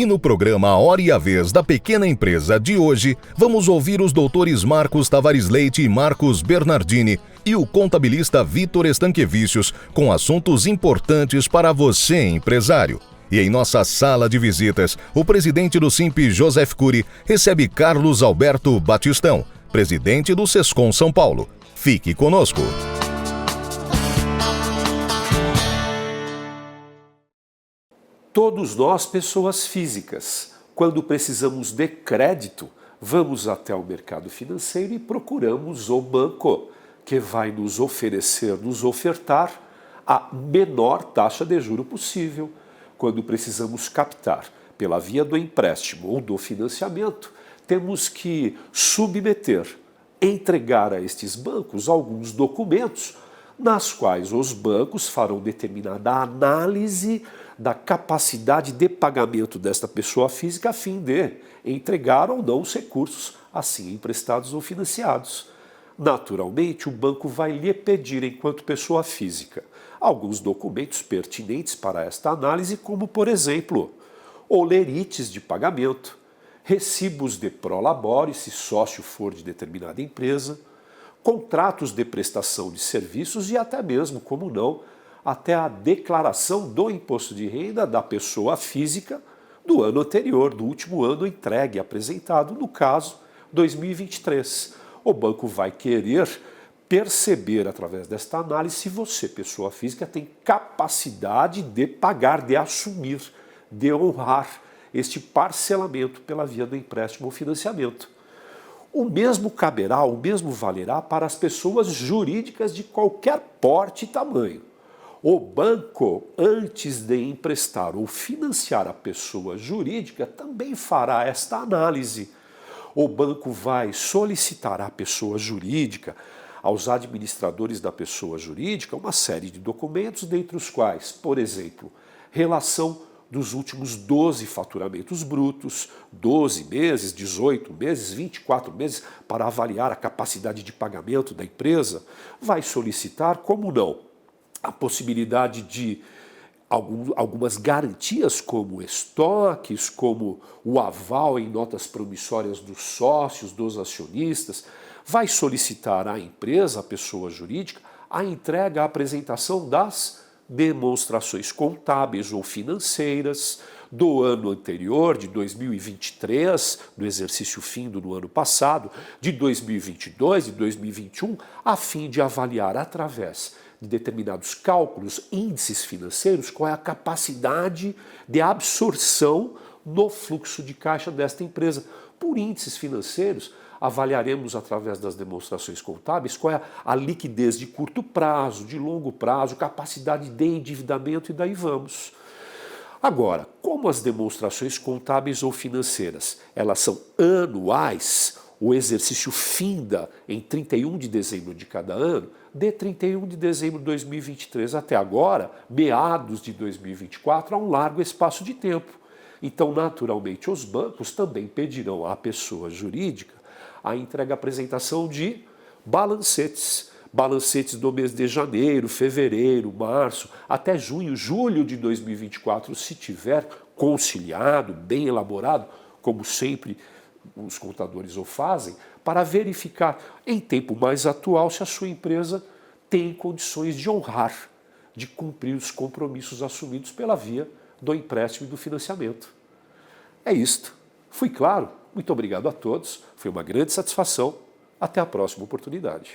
E no programa Hora e a Vez da Pequena Empresa de hoje, vamos ouvir os doutores Marcos Tavares Leite e Marcos Bernardini e o contabilista Vitor Estanquevicius com assuntos importantes para você, empresário. E em nossa sala de visitas, o presidente do Simp, Joseph Cury, recebe Carlos Alberto Batistão, presidente do Sescom São Paulo. Fique conosco. Todos nós, pessoas físicas, quando precisamos de crédito, vamos até o mercado financeiro e procuramos o banco, que vai nos oferecer, nos ofertar a menor taxa de juro possível. Quando precisamos captar pela via do empréstimo ou do financiamento, temos que submeter, entregar a estes bancos alguns documentos, nas quais os bancos farão determinada análise da capacidade de pagamento desta pessoa física a fim de entregar ou não os recursos assim emprestados ou financiados. Naturalmente, o banco vai lhe pedir, enquanto pessoa física, alguns documentos pertinentes para esta análise, como, por exemplo, olerites de pagamento, recibos de prolabore, se sócio for de determinada empresa, contratos de prestação de serviços e até mesmo, como não, até a declaração do imposto de renda da pessoa física do ano anterior, do último ano entregue, apresentado, no caso, 2023. O banco vai querer perceber, através desta análise, se você, pessoa física, tem capacidade de pagar, de assumir, de honrar este parcelamento pela via do empréstimo ou financiamento. O mesmo caberá, o mesmo valerá para as pessoas jurídicas de qualquer porte e tamanho. O banco, antes de emprestar ou financiar a pessoa jurídica, também fará esta análise. O banco vai solicitar à pessoa jurídica, aos administradores da pessoa jurídica, uma série de documentos, dentre os quais, por exemplo, relação dos últimos 12 faturamentos brutos, 12 meses, 18 meses, 24 meses, para avaliar a capacidade de pagamento da empresa. Vai solicitar, como não, a possibilidade de algumas garantias, como estoques, como o aval em notas promissórias dos sócios, dos acionistas. Vai solicitar à empresa, à pessoa jurídica, a entrega, a apresentação das demonstrações contábeis ou financeiras do ano anterior, de 2023, do exercício findo no ano passado, de 2022, de 2021, a fim de avaliar através de determinados cálculos, índices financeiros, qual é a capacidade de absorção no fluxo de caixa desta empresa. Por índices financeiros, avaliaremos através das demonstrações contábeis qual é a liquidez de curto prazo, de longo prazo, capacidade de endividamento e daí vamos. Agora, como as demonstrações contábeis ou financeiras, elas são anuais, o exercício finda em 31 de dezembro de cada ano, de 31 de dezembro de 2023 até agora, meados de 2024, há um largo espaço de tempo. Então, naturalmente, os bancos também pedirão à pessoa jurídica a entrega, a apresentação de balancetes. Balancetes do mês de janeiro, fevereiro, março, até junho, julho de 2024, se tiver conciliado, bem elaborado, como sempre os contadores o fazem, para verificar em tempo mais atual se a sua empresa tem condições de honrar, de cumprir os compromissos assumidos pela via do empréstimo e do financiamento. É isto. Fui claro? Muito obrigado a todos. Foi uma grande satisfação. Até a próxima oportunidade.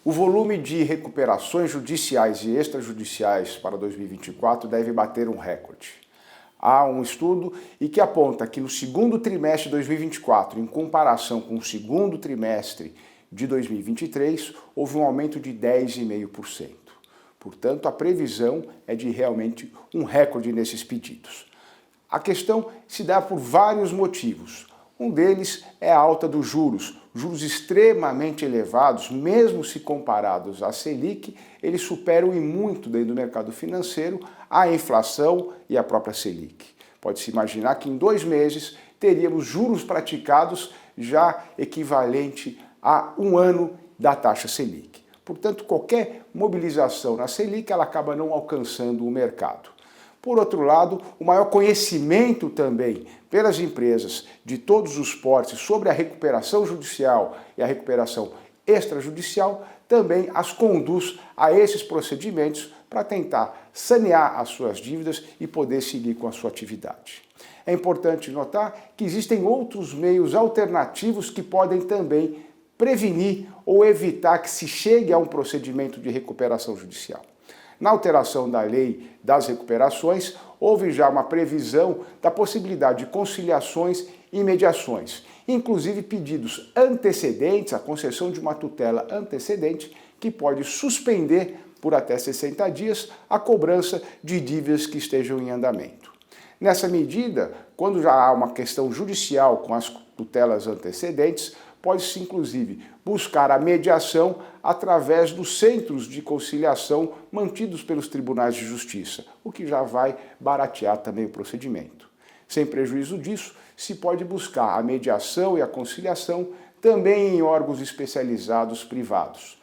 O volume de recuperações judiciais e extrajudiciais para 2024 deve bater um recorde. Há um estudo que aponta que no segundo trimestre de 2024, em comparação com o segundo trimestre de 2023, houve um aumento de 10,5%. Portanto, a previsão é de realmente um recorde nesses pedidos. A questão se dá por vários motivos. Um deles é a alta dos juros extremamente elevados, mesmo se comparados à Selic, eles superam em muito dentro do mercado financeiro a inflação e a própria Selic. Pode-se imaginar que em 2 meses teríamos juros praticados já equivalente a 1 ano da taxa Selic. Portanto, qualquer mobilização na Selic ela acaba não alcançando o mercado. Por outro lado, o maior conhecimento também pelas empresas de todos os portes sobre a recuperação judicial e a recuperação extrajudicial também as conduz a esses procedimentos para tentar sanear as suas dívidas e poder seguir com a sua atividade. É importante notar que existem outros meios alternativos que podem também prevenir ou evitar que se chegue a um procedimento de recuperação judicial. Na alteração da lei das recuperações, houve já uma previsão da possibilidade de conciliações e mediações, inclusive pedidos antecedentes, a concessão de uma tutela antecedente, que pode suspender por até 60 dias a cobrança de dívidas que estejam em andamento. Nessa medida, quando já há uma questão judicial com as tutelas antecedentes, pode-se, inclusive, buscar a mediação através dos centros de conciliação mantidos pelos tribunais de justiça, o que já vai baratear também o procedimento. Sem prejuízo disso, se pode buscar a mediação e a conciliação também em órgãos especializados privados.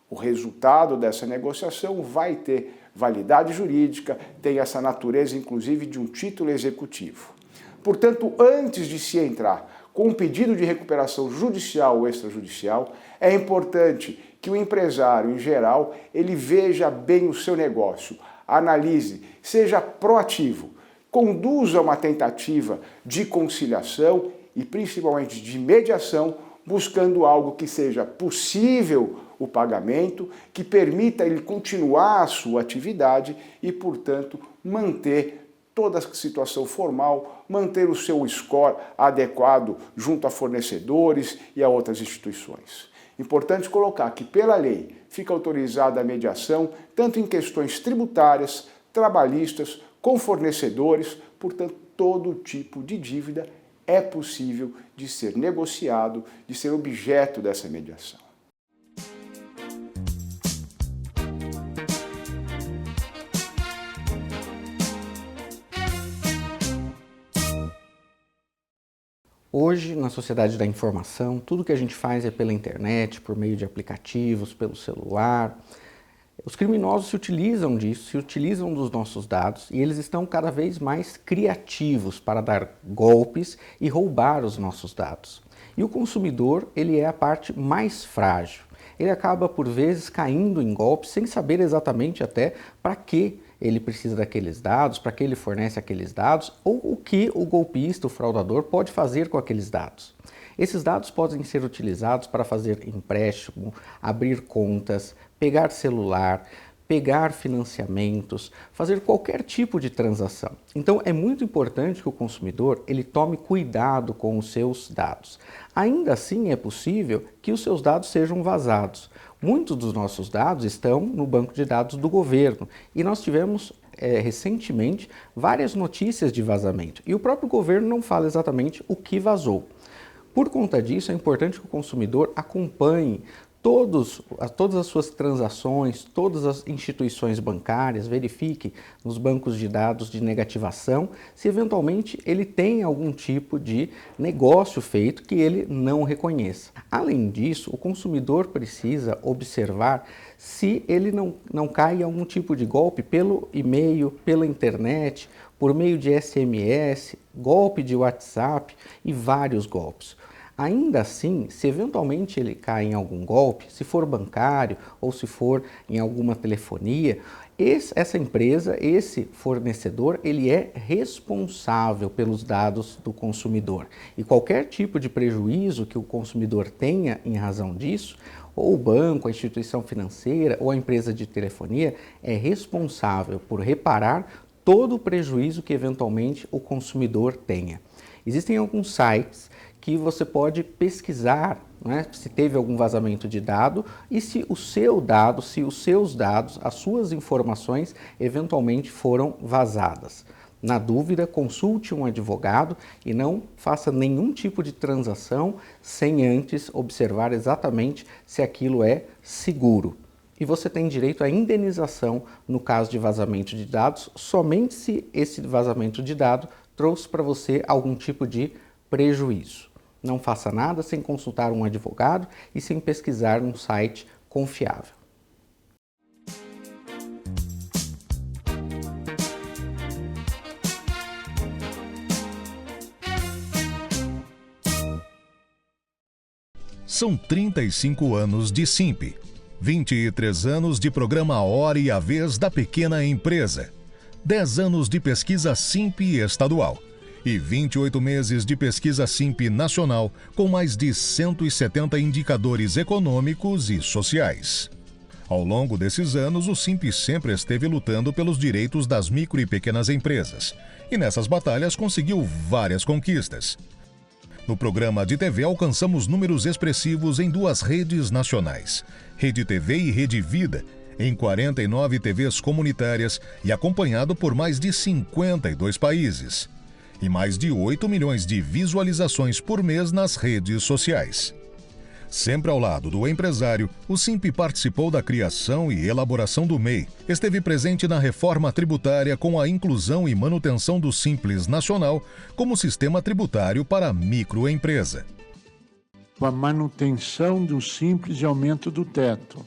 O resultado dessa negociação vai ter validade jurídica, tem essa natureza, inclusive, de um título executivo. Portanto, antes de se entrar com um pedido de recuperação judicial ou extrajudicial, é importante que o empresário, em geral, ele veja bem o seu negócio, analise, seja proativo, conduza uma tentativa de conciliação e principalmente de mediação, buscando algo que seja possível o pagamento, que permita ele continuar a sua atividade e, portanto, manter toda a situação formal, manter o seu score adequado junto a fornecedores e a outras instituições. Importante colocar que, pela lei, fica autorizada a mediação tanto em questões tributárias, trabalhistas, com fornecedores, portanto, todo tipo de dívida é possível de ser negociado, de ser objeto dessa mediação. Hoje, na sociedade da informação, tudo que a gente faz é pela internet, por meio de aplicativos, pelo celular. Os criminosos se utilizam disso, se utilizam dos nossos dados e eles estão cada vez mais criativos para dar golpes e roubar os nossos dados. E o consumidor, ele é a parte mais frágil. Ele acaba, por vezes, caindo em golpes sem saber exatamente até para que ele precisa daqueles dados, para que ele fornece aqueles dados ou o que o golpista, o fraudador, pode fazer com aqueles dados. Esses dados podem ser utilizados para fazer empréstimo, abrir contas, pegar celular, pegar financiamentos, fazer qualquer tipo de transação. Então é muito importante que o consumidor ele tome cuidado com os seus dados. Ainda assim é possível que os seus dados sejam vazados. Muitos dos nossos dados estão no banco de dados do governo e nós tivemos recentemente várias notícias de vazamento e o próprio governo não fala exatamente o que vazou. Por conta disso, é importante que o consumidor acompanhe todas as suas transações, todas as instituições bancárias, verifique nos bancos de dados de negativação se eventualmente ele tem algum tipo de negócio feito que ele não reconheça. Além disso, o consumidor precisa observar se ele não cai em algum tipo de golpe pelo e-mail, pela internet, por meio de SMS, golpe de WhatsApp e vários golpes. Ainda assim, se eventualmente ele cai em algum golpe, se for bancário ou se for em alguma telefonia, essa empresa, esse fornecedor, ele é responsável pelos dados do consumidor. E qualquer tipo de prejuízo que o consumidor tenha em razão disso, ou o banco, a instituição financeira ou a empresa de telefonia é responsável por reparar todo o prejuízo que eventualmente o consumidor tenha. Existem alguns sites que você pode pesquisar, né, se teve algum vazamento de dado e se o seu dado, se os seus dados, as suas informações eventualmente foram vazadas. Na dúvida, consulte um advogado e não faça nenhum tipo de transação sem antes observar exatamente se aquilo é seguro. E você tem direito à indenização no caso de vazamento de dados, somente se esse vazamento de dado trouxe para você algum tipo de prejuízo. Não faça nada sem consultar um advogado e sem pesquisar num site confiável. São 35 anos de Simp, 23 anos de programa Hora e a Vez da Pequena Empresa, 10 anos de pesquisa Simp estadual e 28 meses de pesquisa Simp nacional com mais de 170 indicadores econômicos e sociais. Ao longo desses anos, o Simp sempre esteve lutando pelos direitos das micro e pequenas empresas e nessas batalhas conseguiu várias conquistas. No programa de TV alcançamos números expressivos em 2 redes nacionais, Rede TV e Rede Vida, em 49 TVs comunitárias e acompanhado por mais de 52 países. E mais de 8 milhões de visualizações por mês nas redes sociais. Sempre ao lado do empresário, o Simp participou da criação e elaboração do MEI, esteve presente na reforma tributária com a inclusão e manutenção do Simples Nacional como sistema tributário para a microempresa. A manutenção do Simples e aumento do teto.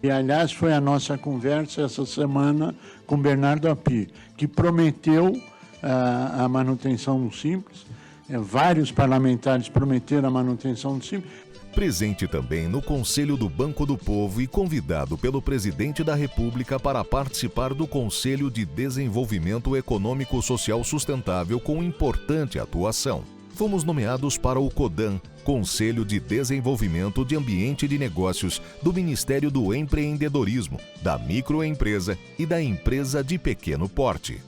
E, aliás, foi a nossa conversa essa semana com Bernardo Api, que prometeu a manutenção do Simples. Vários parlamentares prometeram a manutenção do Simples. Presente também no Conselho do Banco do Povo e convidado pelo Presidente da República para participar do Conselho de Desenvolvimento Econômico Social Sustentável com importante atuação. Fomos nomeados para o CODAM, Conselho de Desenvolvimento de Ambiente de Negócios do Ministério do Empreendedorismo, da Microempresa e da Empresa de Pequeno Porte.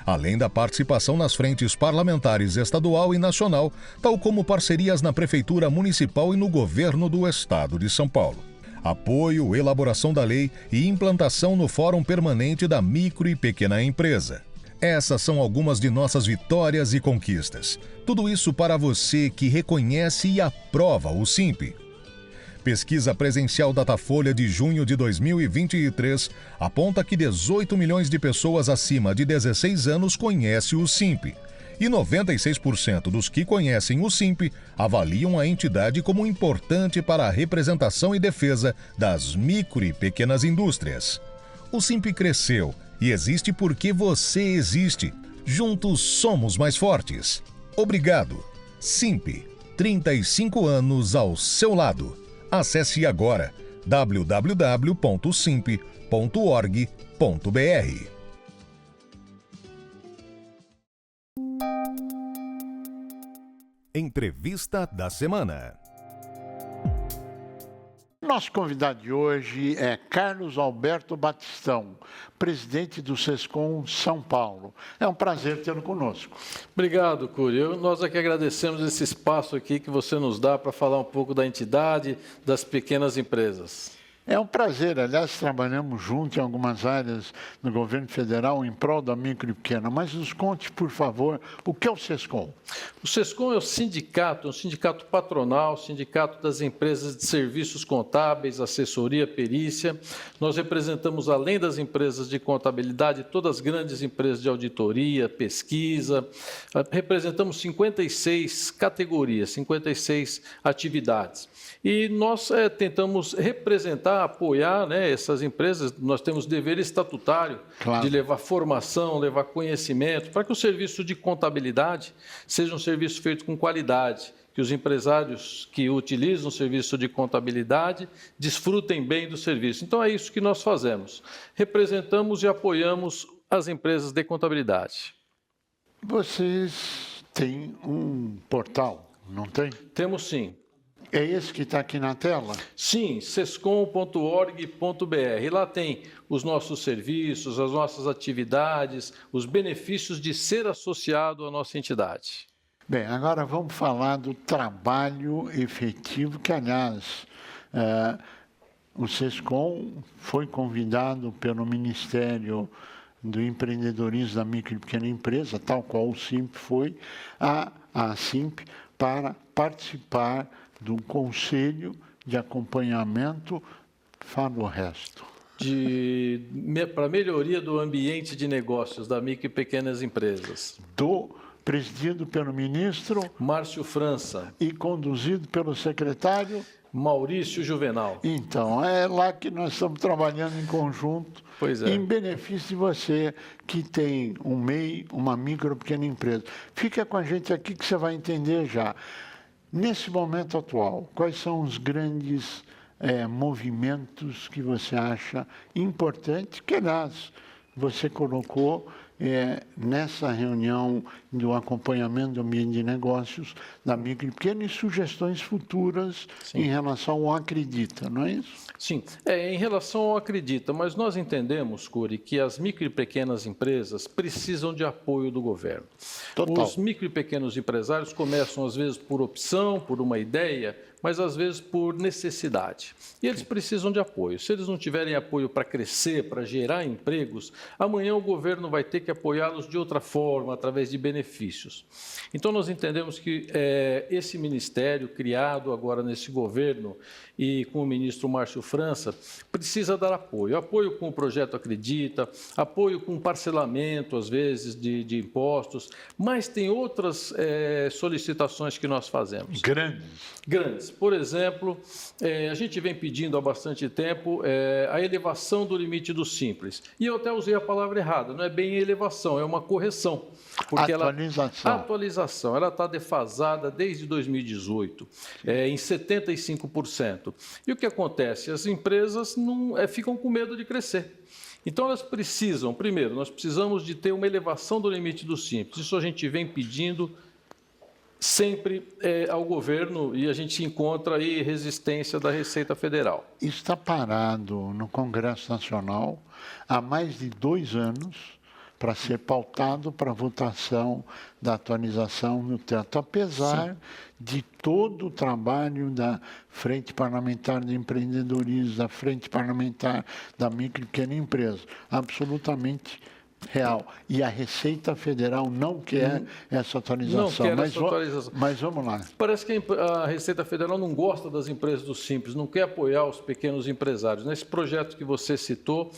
Além da participação nas frentes parlamentares estadual e nacional, tal como parcerias na Prefeitura Municipal e no Governo do Estado de São Paulo. Apoio, elaboração da lei e implantação no Fórum Permanente da Micro e Pequena Empresa. Essas são algumas de nossas vitórias e conquistas. Tudo isso para você que reconhece e aprova o Simp. Pesquisa presencial Datafolha de junho de 2023 aponta que 18 milhões de pessoas acima de 16 anos conhecem o Simp. E 96% dos que conhecem o Simp avaliam a entidade como importante para a representação e defesa das micro e pequenas indústrias. O Simp cresceu e existe porque você existe. Juntos somos mais fortes. Obrigado. Simp, 35 anos ao seu lado. Acesse agora www.simp.org.br. Entrevista da semana. Nosso convidado de hoje é Carlos Alberto Batistão, presidente do SESCOM São Paulo. É um prazer tê-lo conosco. Obrigado, Cury. Nós aqui agradecemos esse espaço aqui que você nos dá para falar um pouco da entidade das pequenas empresas. É um prazer, aliás, trabalhamos juntos em algumas áreas do governo federal em prol da micro e pequena, mas nos conte, por favor, o que é o SESCOM? O SESCOM é um sindicato patronal, sindicato das empresas de serviços contábeis, assessoria, perícia. Nós representamos, além das empresas de contabilidade, todas as grandes empresas de auditoria, pesquisa. Representamos 56 categorias, 56 atividades. E nós tentamos representar, apoiar, né, essas empresas. Nós temos dever estatutário de levar formação, levar conhecimento, para que o serviço de contabilidade seja um serviço feito com qualidade, que os empresários que utilizam o serviço de contabilidade desfrutem bem do serviço. Então, é isso que nós fazemos. Representamos e apoiamos as empresas de contabilidade. Vocês têm um portal, não tem? Temos sim. É esse que está aqui na tela? Sim, sescom.org.br. Lá tem os nossos serviços, as nossas atividades, os benefícios de ser associado à nossa entidade. Bem, agora vamos falar do trabalho efetivo, que, aliás, o SESCOM foi convidado pelo Ministério do Empreendedorismo da Micro e Pequena Empresa, tal qual o Simp foi, a Simp, para participar do Conselho de Acompanhamento, fala o resto. Para melhoria do ambiente de negócios da micro e pequenas empresas. presidido pelo ministro Márcio França. e conduzido pelo secretário Maurício Juvenal. Então, é lá que nós estamos trabalhando em conjunto, Pois é. em benefício de você que tem um MEI, uma micro, pequena empresa. Fica com a gente aqui que você vai entender já. Nesse momento atual, quais são os grandes movimentos que você acha importante, que, aliás, você colocou nessa reunião do acompanhamento do ambiente de negócios da micro e pequena e sugestões futuras em relação ao Acredita, não é isso? Sim, em relação ao Acredita, mas nós entendemos, Cury, que as micro e pequenas empresas precisam de apoio do governo. Total. Os micro e pequenos empresários começam, às vezes, por opção, por uma ideia, mas às vezes por necessidade. E eles precisam de apoio. Se eles não tiverem apoio para crescer, para gerar empregos, amanhã o governo vai ter que apoiá-los de outra forma, através de benefícios. Então, nós entendemos que esse ministério, criado agora nesse governo e com o ministro Márcio França, precisa dar apoio. Apoio com o projeto Acredita, apoio com parcelamento, às vezes, de impostos, mas tem outras solicitações que nós fazemos. Grandes. Por exemplo, a gente vem pedindo há bastante tempo a elevação do limite do Simples. E eu até usei a palavra errada, não é bem elevação, é uma correção. Porque atualização. Ela está defasada desde 2018, em 75%. E o que acontece? As empresas ficam com medo de crescer. Então, elas precisam, primeiro, nós precisamos de ter uma elevação do limite do Simples. Isso a gente vem pedindo sempre ao governo e a gente encontra aí resistência da Receita Federal. Está parado no Congresso Nacional há mais de 2 anos para ser pautado para votação da atualização no teto, apesar de todo o trabalho da Frente Parlamentar de Empreendedorismo, da Frente Parlamentar da Micro e Pequena Empresa, absolutamente real. E a Receita Federal não quer essa atualização. Não quer essa atualização. Mas vamos lá. Parece que a Receita Federal não gosta das empresas do Simples, não quer apoiar os pequenos empresários. Nesse projeto que você citou,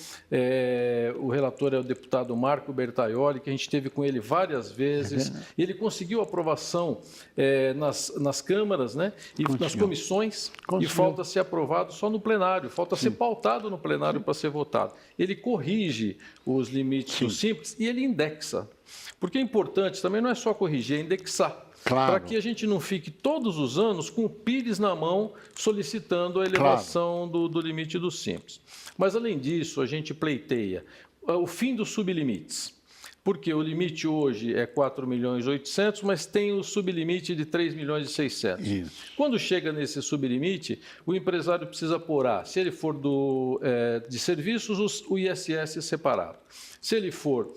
o relator é o deputado Marco Bertaioli, que a gente teve com ele várias vezes, e ele conseguiu aprovação nas câmaras, né, e nas comissões, e falta ser aprovado só no plenário, falta ser pautado no plenário para ser votado. Ele corrige os limites do Simples e ele indexa. Porque é importante também não é só corrigir, é indexar. Claro. Para que a gente não fique todos os anos com o Pires na mão solicitando a elevação do limite do Simples. Mas, além disso, a gente pleiteia o fim dos sublimites. Porque o limite hoje é 4.800.000, mas tem o sublimite de 3.600.000. Isso. Quando chega nesse sublimite, o empresário precisa apurar, se ele for de serviços, o ISS separado. Se ele for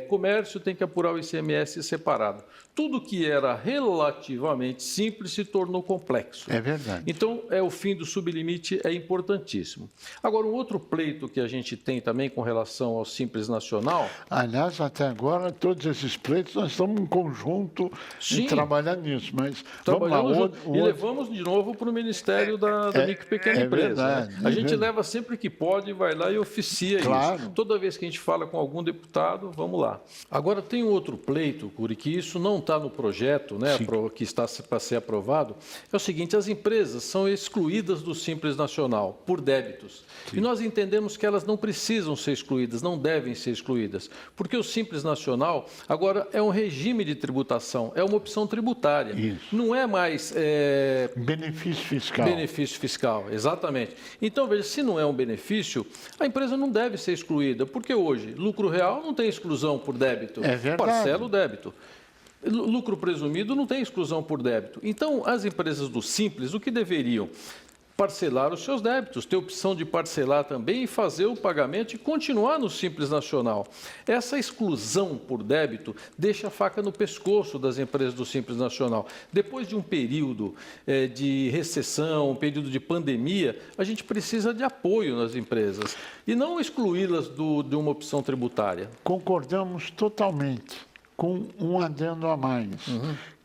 comércio, tem que apurar o ICMS separado. Tudo que era relativamente simples se tornou complexo. É verdade. Então, o fim do sublimite é importantíssimo. Agora, um outro pleito que a gente tem também com relação ao Simples Nacional... Aliás, até agora, todos esses pleitos, nós estamos em conjunto trabalhando nisso, mas vamos lá. Levamos de novo para o Ministério da Micro e Pequena Empresa. Verdade, né? A gente leva sempre que pode, vai lá e oficia isso. Toda vez que a gente fala com algum deputado, vamos lá. Agora, tem um outro pleito, Cury, que isso não está no projeto, né, que está para ser aprovado, é o seguinte: as empresas são excluídas do Simples Nacional por débitos. E nós entendemos que elas não precisam ser excluídas, não devem ser excluídas, porque o Simples Nacional agora é um regime de tributação, é uma opção tributária. Isso. Não é mais... benefício fiscal. Benefício fiscal, exatamente. Então, veja, se não é um benefício, a empresa não deve ser excluída, porque hoje, lucro real não tem exclusão por débito. É verdade. Parcela o débito. Lucro presumido não tem exclusão por débito. Então, as empresas do Simples, o que deveriam? Parcelar os seus débitos, ter opção de parcelar também e fazer o pagamento e continuar no Simples Nacional. Essa exclusão por débito deixa a faca no pescoço das empresas do Simples Nacional. Depois de um período de recessão, um período de pandemia, a gente precisa de apoio nas empresas e não excluí-las de uma opção tributária. Concordamos totalmente, com um adendo a mais.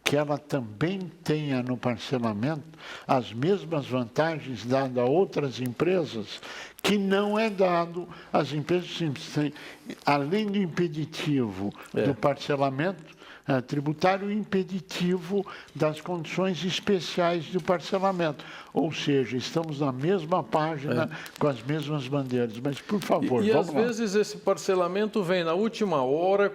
Que ela também tenha no parcelamento as mesmas vantagens dadas a outras empresas, que não é dado às empresas simples. Além do impeditivo do parcelamento, tributário impeditivo das condições especiais do parcelamento. Ou seja, estamos na mesma página, com as mesmas bandeiras. Mas, por favor, e vamos às lá. vezes esse parcelamento vem na última hora,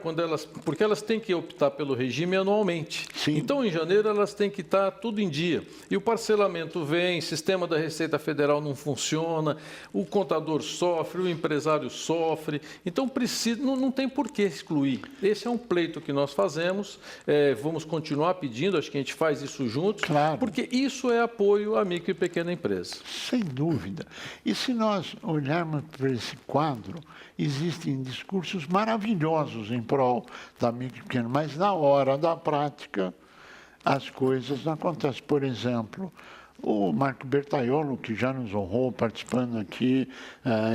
porque elas têm que optar pelo regime anualmente. Sim. Então, em janeiro, elas têm que estar tudo em dia. E o parcelamento vem, o sistema da Receita Federal não funciona, o contador sofre, o empresário sofre. Então, não tem por que excluir. Esse é um pleito que nós fazemos, vamos continuar pedindo, acho que a gente faz isso juntos, Claro. porque isso é apoio à micro e pequena empresa. Sem dúvida. E se nós olharmos para esse quadro, existem discursos maravilhosos em prol da micro e pequena, mas na hora da prática as coisas não acontecem. Por exemplo, o Marco Bertaiolo, que já nos honrou participando aqui,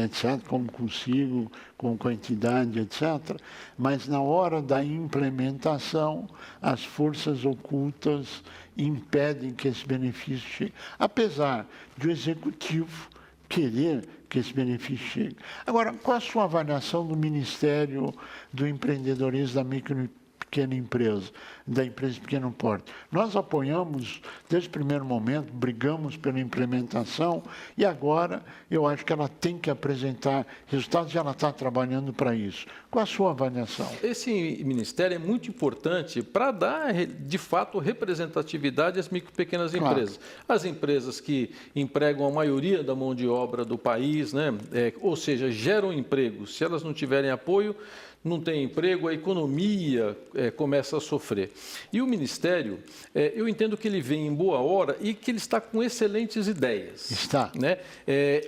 etc., como consigo, com a entidade, etc., mas na hora da implementação, as forças ocultas impedem que esse benefício chegue, apesar de o Executivo querer que esse benefício chegue. Agora, qual a sua avaliação do Ministério do Empreendedorismo da Micro e Pequena Empresa, da empresa de pequeno porte? Nós apoiamos desde o primeiro momento, brigamos pela implementação e agora eu acho que ela tem que apresentar resultados e ela está trabalhando para isso. Qual a sua avaliação? Esse ministério é muito importante para dar, de fato, representatividade às micro e pequenas empresas. As empresas que empregam a maioria da mão de obra do país, né? Ou seja, geram emprego. Se elas não tiverem apoio, não tem emprego, a economia começa a sofrer. E o Ministério, eu entendo que ele vem em boa hora e que ele está com excelentes ideias. Está. Né?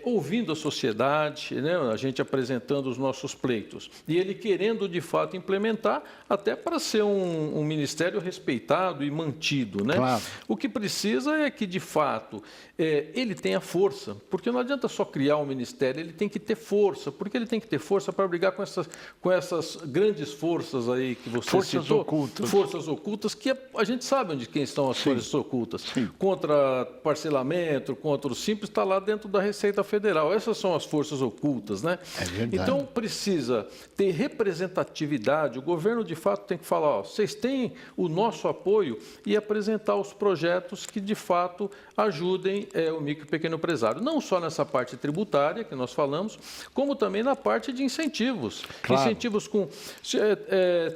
Ouvindo a sociedade, né? A gente apresentando os nossos pleitos. E ele querendo, de fato, implementar, até para ser um ministério respeitado e mantido. Né? Claro. O que precisa é que, de fato, ele tenha força, porque não adianta só criar um ministério, ele tem que ter força, porque ele tem que ter força para brigar com essas grandes forças aí que você Forças citou. ocultas. Forças ocultas, que a gente sabe onde quem estão as forças ocultas. Sim. Contra parcelamento, contra o Simples, está lá dentro da Receita Federal. Essas são as forças ocultas, né? É verdade. Então, precisa ter representatividade. O governo, de fato, tem que falar, ó, vocês têm o nosso apoio e apresentar os projetos que, de fato, ajudem o micro e pequeno empresário. Não só nessa parte tributária que nós falamos, como também na parte de incentivos. Claro. Incentivos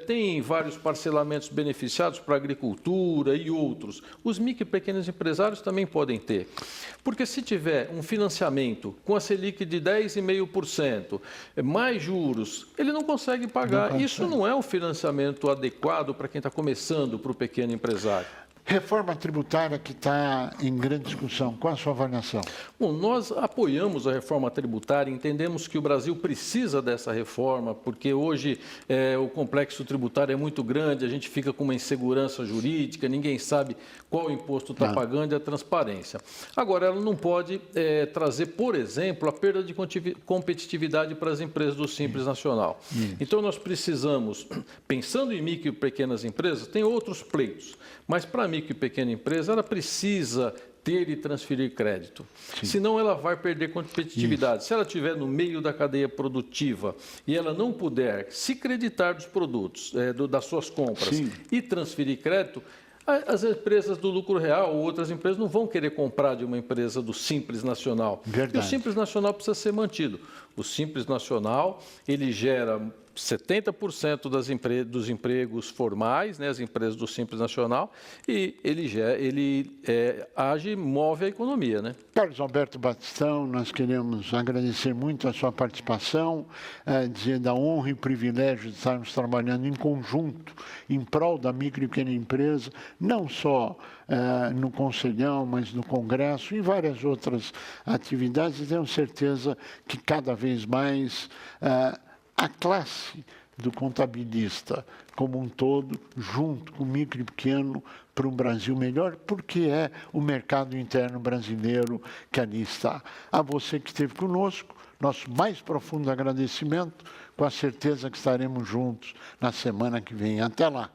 tem vários parcelamentos beneficiados para a agricultura e outros. Os micro e pequenos empresários também podem ter. Porque se tiver um financiamento com a Selic de 10,5%, mais juros, ele não consegue pagar. Isso não é um financiamento adequado para quem está começando, para o pequeno empresário. Reforma tributária que está em grande discussão. Qual a sua avaliação? Bom, nós apoiamos a reforma tributária, entendemos que o Brasil precisa dessa reforma, porque hoje o complexo tributário é muito grande, a gente fica com uma insegurança jurídica, ninguém sabe qual imposto está pagando e a transparência. Agora, ela não pode trazer, por exemplo, a perda de competitividade para as empresas do Simples Nacional. Então, nós precisamos, pensando em micro e pequenas empresas, tem outros pleitos, mas para a micro e pequena empresa, ela precisa ter e transferir crédito. Sim. Senão ela vai perder competitividade. Isso. Se ela estiver no meio da cadeia produtiva e ela não puder se creditar dos produtos, das suas compras, sim, e transferir crédito, as empresas do lucro real ou outras empresas não vão querer comprar de uma empresa do Simples Nacional. Verdade. E o Simples Nacional precisa ser mantido. O Simples Nacional, ele gera 70% dos empregos formais, né, as empresas do Simples Nacional, e ele age e move a economia. Né? Carlos Alberto Batistão, nós queremos agradecer muito a sua participação, dizer da honra e privilégio de estarmos trabalhando em conjunto em prol da micro e pequena empresa, não só no Conselhão, mas no Congresso e várias outras atividades, e tenho certeza que cada vez mais a classe do contabilista como um todo, junto com o micro e pequeno, para um Brasil melhor, porque é o mercado interno brasileiro que ali está. A você que esteve conosco, nosso mais profundo agradecimento, com a certeza que estaremos juntos na semana que vem. Até lá.